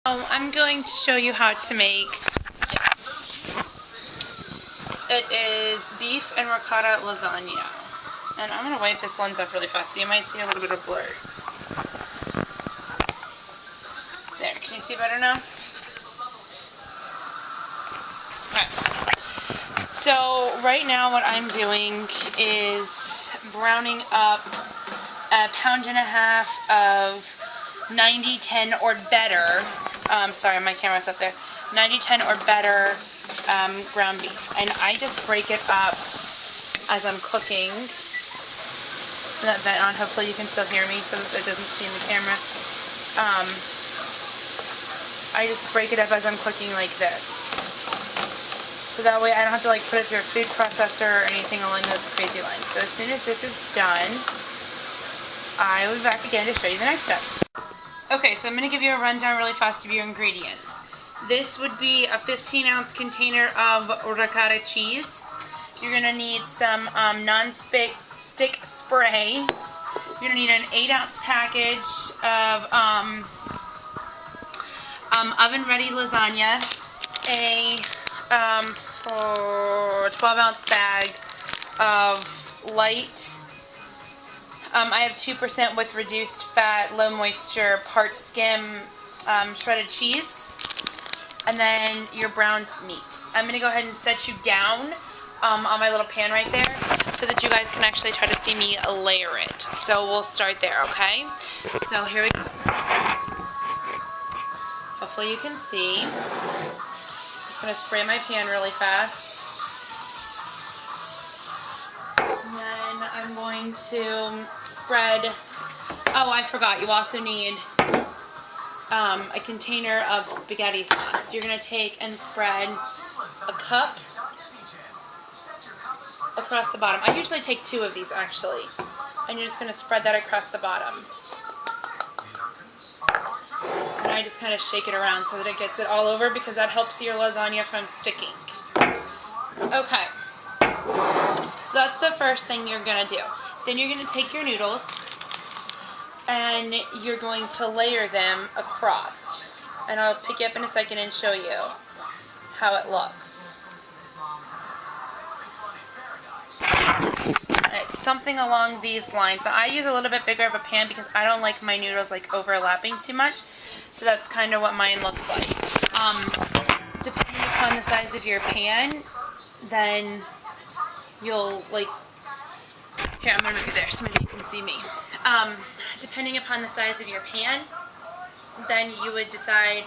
I'm going to show you how to make it is beef and ricotta lasagna. And I'm going to wipe this lens off really fast so you might see a little bit of blur. There, can you see better now? Okay. So right now what I'm doing is browning up 1.5 pounds of 90-10 or better. Sorry, my camera's up there. 90-10 or better ground beef, and I just break it up as I'm cooking. That vent on. Hopefully you can still hear me so that it doesn't see in the camera. I just break it up as I'm cooking like this, so that way I don't have to like put it through a food processor or anything along those crazy lines. So as soon as this is done, I will be back again to show you the next step. Okay, so I'm going to give you a rundown really fast of your ingredients. This would be a 15-ounce container of ricotta cheese. You're going to need some non-stick spray. You're going to need an 8-ounce package of oven-ready lasagna, a 12-ounce bag of light. I have 2% with reduced fat, low moisture, part skim, shredded cheese, and then your browned meat. I'm going to go ahead and set you down on my little pan right there so that you guys can actually try to see me layer it. So we'll start there, okay? So here we go. Hopefully you can see. Just going to spray my pan really fast. And then I'm going to spread, oh, I forgot, you also need a container of spaghetti sauce. You're going to take and spread a cup across the bottom. I usually take 2 of these actually, and you're just going to spread that across the bottom. And I just kind of shake it around so that it gets it all over, because that helps your lasagna from sticking. Okay. So that's the first thing you're going to do. Then you're going to take your noodles and you're going to layer them across. And I'll pick you up in a second and show you how it looks. Alright, something along these lines. I use a little bit bigger of a pan because I don't like my noodles like overlapping too much. So that's kind of what mine looks like. Depending upon the size of your pan, then you'll like, here, I'm going to move you there so maybe you can see me. Depending upon the size of your pan, then you would decide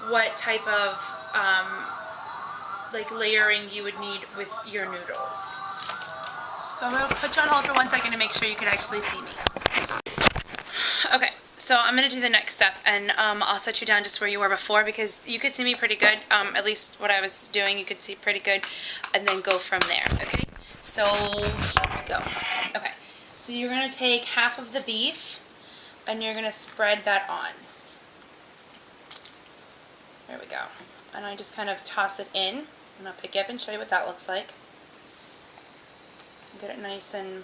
what type of like layering you would need with your noodles. So I'm going to put you on hold for 1 second to make sure you can actually see me. Okay, so I'm going to do the next step, and I'll set you down just where you were before, because you could see me pretty good. At least what I was doing, you could see pretty good, and then go from there, okay? So here we go. Okay, so you're going to take half of the beef and you're going to spread that on. There we go. And I just kind of toss it in, and I'll pick it up and show you what that looks like. Get it nice and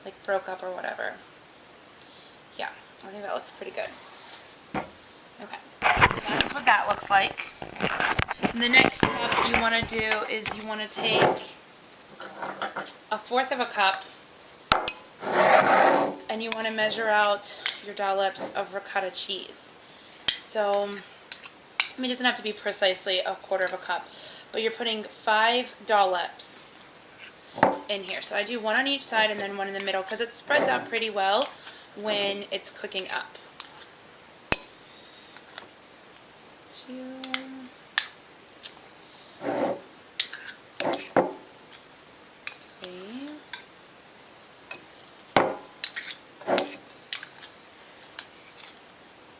like broke up or whatever. Yeah, I think that looks pretty good. Okay, so that's what that looks like. And the next step you want to do is you want to take 1/4 of a cup, and you want to measure out your dollops of ricotta cheese. So, I mean, it doesn't have to be precisely 1/4 of a cup, but you're putting 5 dollops in here. So I do 1 on each side and then 1 in the middle, because it spreads out pretty well when it's cooking up. 2. 3.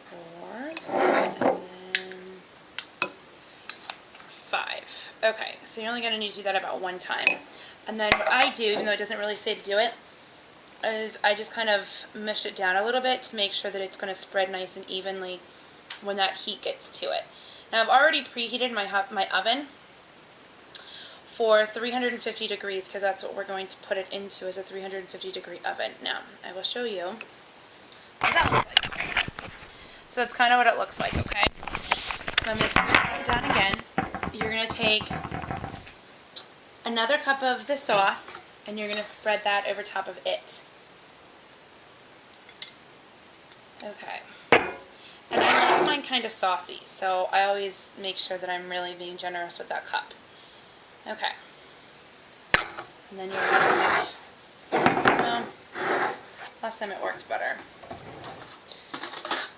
4. And then 5. Okay, so you're only going to need to do that about 1 time. And then what I do, even though it doesn't really say to do it, is I just kind of mush it down a little bit to make sure that it's going to spread nice and evenly when that heat gets to it. Now I've already preheated my oven for 350 degrees, because that's what we're going to put it into, is a 350 degree oven. Now I will show you what that looks like. So that's kind of what it looks like, okay? So I'm going to set it down again. You're going to take another cup of the sauce and you're going to spread that over top of it. Okay. And I like mine kind of saucy, so I always make sure that I'm really being generous with that cup. Okay. And then you're going to well, last time it worked better.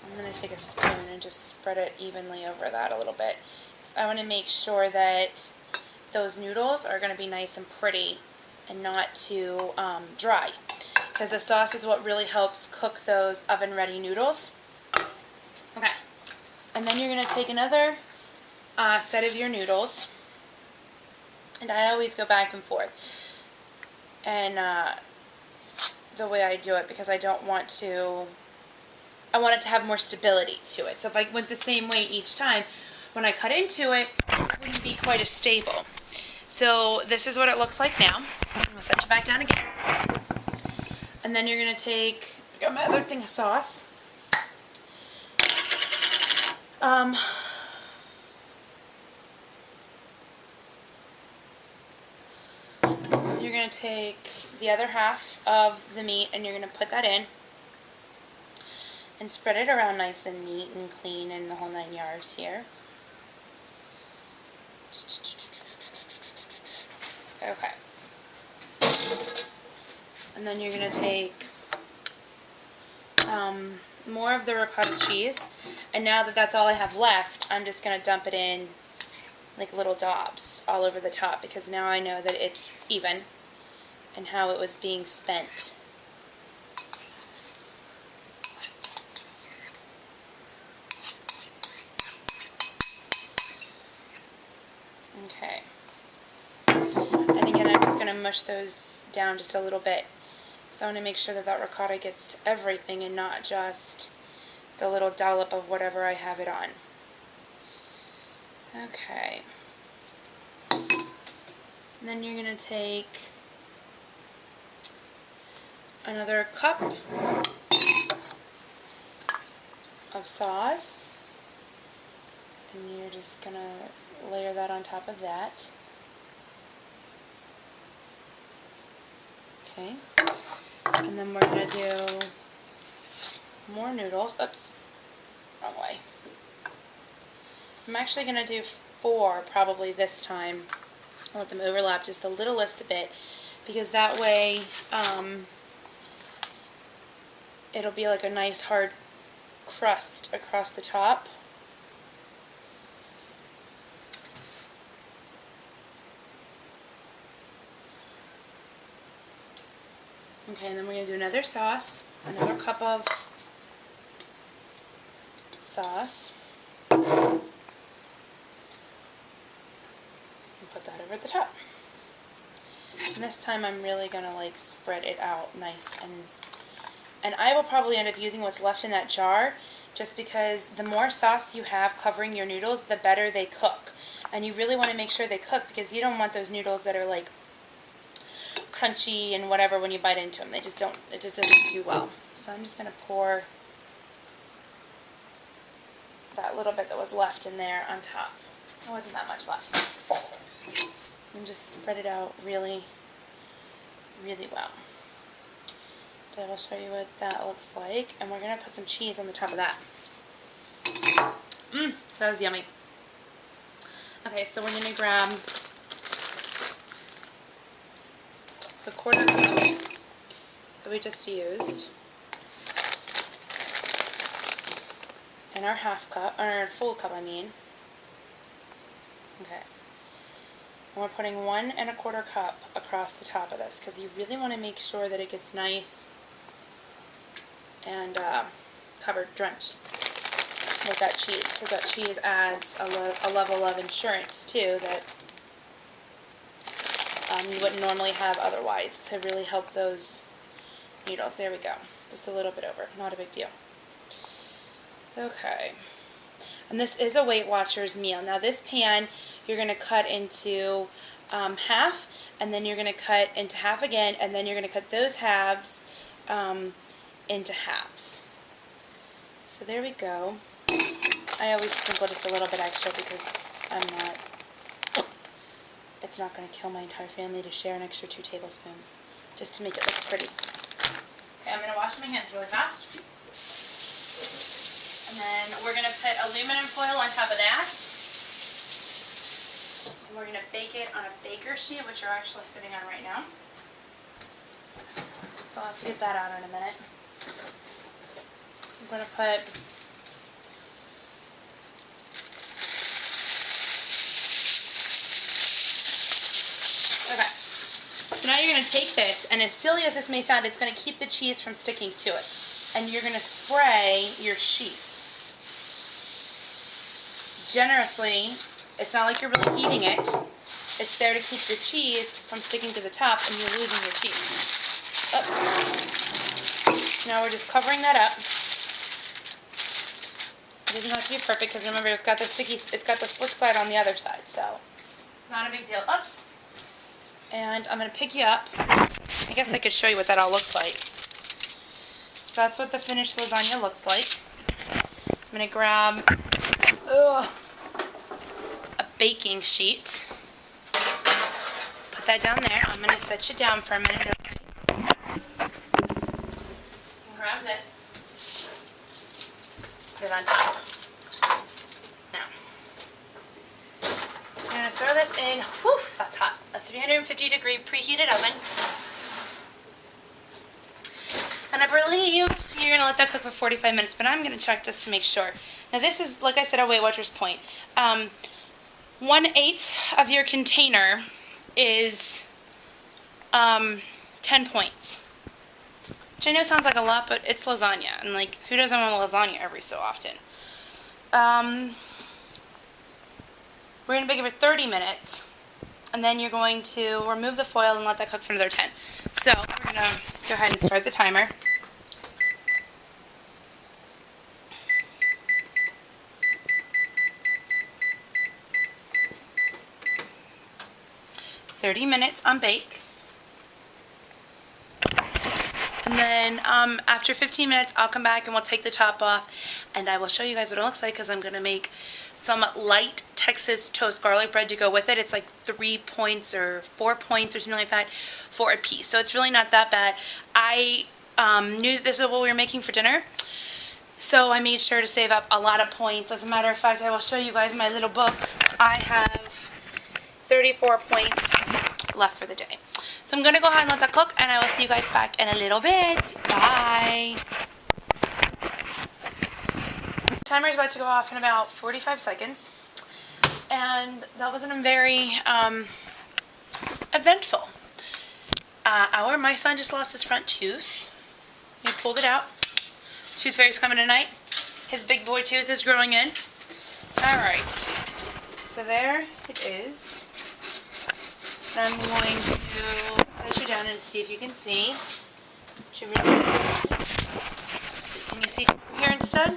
I'm going to take a spoon and just spread it evenly over that a little bit. I want to make sure that those noodles are going to be nice and pretty and not too dry, because the sauce is what really helps cook those oven-ready noodles. Okay, and then you're going to take another set of your noodles, and I always go back and forth, and the way I do it, because I want it to have more stability to it. So if I went the same way each time, when I cut into it, it wouldn't be quite as stable. So this is what it looks like now. I'm going to set you back down again. And then you're going to take, I got my other thing of sauce. You're going to take the other half of the meat and you're going to put that in and spread it around nice and neat and clean and the whole 9 yards here. Okay. And then you're going to take more of the ricotta cheese, and now that that's all I have left, I'm just going to dump it in like little daubs all over the top, because now I know that it's even and how it was being spent. Okay. And again, I'm just going to mush those down just a little bit, because I want to make sure that that ricotta gets to everything and not just the little dollop of whatever I have it on. Okay. And then you're going to take another cup of sauce, and you're just going to layer that on top of that. Okay. And then we're going to do more noodles. Oops, wrong way. I'm actually going to do 4 probably this time. I'll let them overlap just a littlest a bit, because that way it'll be like a nice hard crust across the top. Okay, and then we're going to do another sauce, another cup of sauce, and put that over the top. And this time I'm really going to like spread it out nice, and I will probably end up using what's left in that jar, just because the more sauce you have covering your noodles, the better they cook. And you really want to make sure they cook, because you don't want those noodles that are like crunchy and whatever when you bite into them. It just doesn't do well. So I'm just going to pour that little bit that was left in there on top. There wasn't that much left. And just spread it out really, really well. So I will show you what that looks like. And we're going to put some cheese on the top of that. That was yummy. Okay, so we're going to grab the quarter cup that we just used, and our half cup, or our full cup, I mean. Okay. And we're putting 1 1/4 cup across the top of this, because you really want to make sure that it gets nice and covered, drenched with that cheese, because that cheese adds a level of insurance too that you wouldn't normally have otherwise, to really help those noodles. There we go. Just a little bit over. Not a big deal. Okay. And this is a Weight Watchers meal. Now this pan you're going to cut into half, and then you're going to cut into half again, and then you're going to cut those halves into halves. So there we go. I always sprinkle just a little bit extra because it's not going to kill my entire family to share an extra 2 tablespoons just to make it look pretty. Okay, I'm going to wash my hands really fast. And then we're going to put aluminum foil on top of that. And we're going to bake it on a baker sheet, which you're actually sitting on right now. So I'll have to get that out in a minute. I'm going to put So now you're going to take this, and as silly as this may sound, it's going to keep the cheese from sticking to it. And you're going to spray your sheet. Generously, it's not like you're really eating it. It's there to keep your cheese from sticking to the top and you're losing your cheese. Oops. Now we're just covering that up. It doesn't have to be perfect because remember it's got the slick side on the other side, so it's not a big deal. Oops. And I'm going to pick you up. I guess I could show you what that all looks like. That's what the finished lasagna looks like. I'm going to grab a baking sheet. Put that down there. I'm going to set you down for a minute. Grab this. Put it on top. I'm going to throw this in, whew, that's hot, a 350 degree preheated oven. And I believe you're going to let that cook for 45 minutes, but I'm going to check just to make sure. Now this is, like I said, a Weight Watchers point. 1/8 of your container is 10 points. Which I know sounds like a lot, but it's lasagna. And like, who doesn't want lasagna every so often? We're going to bake it for 30 minutes, and then you're going to remove the foil and let that cook for another 10. So we're going to go ahead and start the timer. $30 on bake. And then after 15 minutes, I'll come back and we'll take the top off, and I will show you guys what it looks like because I'm going to make some light Texas toast garlic bread to go with it. It's like 3 points or 4 points or something like that for a piece. So it's really not that bad. I knew that this is what we were making for dinner, so I made sure to save up a lot of points. As a matter of fact, I will show you guys my little book. I have 34 points left for the day. So I'm going to go ahead and let that cook, and I will see you guys back in a little bit. Bye! The timer is about to go off in about 45 seconds, and that wasn't very eventful. My son just lost his front tooth. He pulled it out. Tooth fairy's coming tonight. His big boy tooth is growing in. Alright, so there it is. And I'm going to set you down and see if you can see. Should we not? Can you see here instead?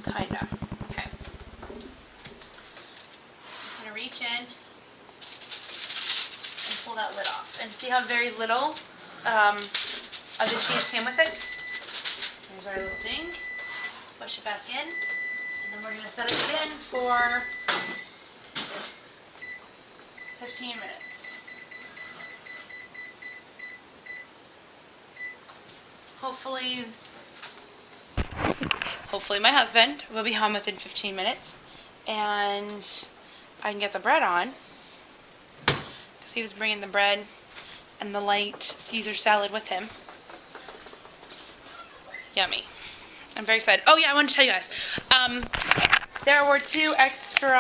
Kinda. Okay. I'm going to reach in and pull that lid off. And see how very little of the cheese came with it? There's our little ding. Push it back in. And then we're going to set it in for 15 minutes. Hopefully my husband will be home within 15 minutes and I can get the bread on because he was bringing the bread and the light Caesar salad with him. Yummy. I'm very excited. Oh yeah, I wanted to tell you guys. There were 2 extra,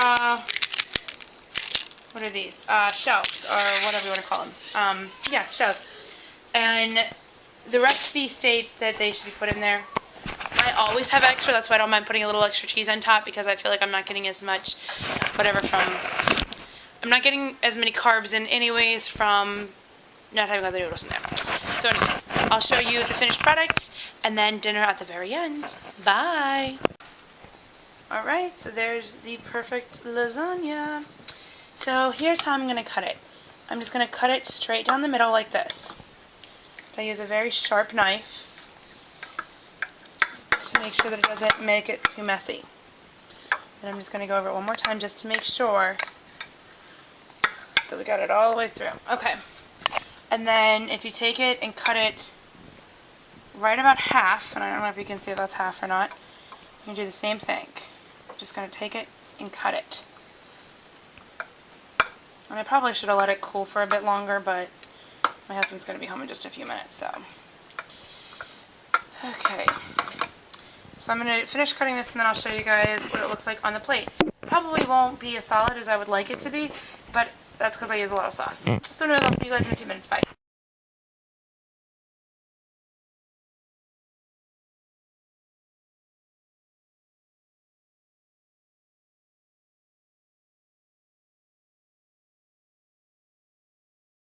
what are these? Shells, or whatever you want to call them. Yeah, shells. And the recipe states that they should be put in there. I always have extra, that's why I don't mind putting a little extra cheese on top, because I feel like I'm not getting as much, I'm not getting as many carbs in anyways from not having other noodles in there. So anyways, I'll show you the finished product, and then dinner at the very end. Bye! Alright, so there's the perfect lasagna. So here's how I'm going to cut it. I'm just going to cut it straight down the middle like this. I use a very sharp knife to make sure that it doesn't make it too messy. And I'm just going to go over it one more time just to make sure that we got it all the way through. Okay. And then if you take it and cut it right about half, and I don't know if you can see if that's half or not, you can do the same thing. I'm just going to take it and cut it. And I probably should have let it cool for a bit longer, but my husband's going to be home in just a few minutes, so. Okay. So I'm going to finish cutting this and then I'll show you guys what it looks like on the plate. Probably won't be as solid as I would like it to be, but that's because I use a lot of sauce. So anyways, I'll see you guys in a few minutes. Bye.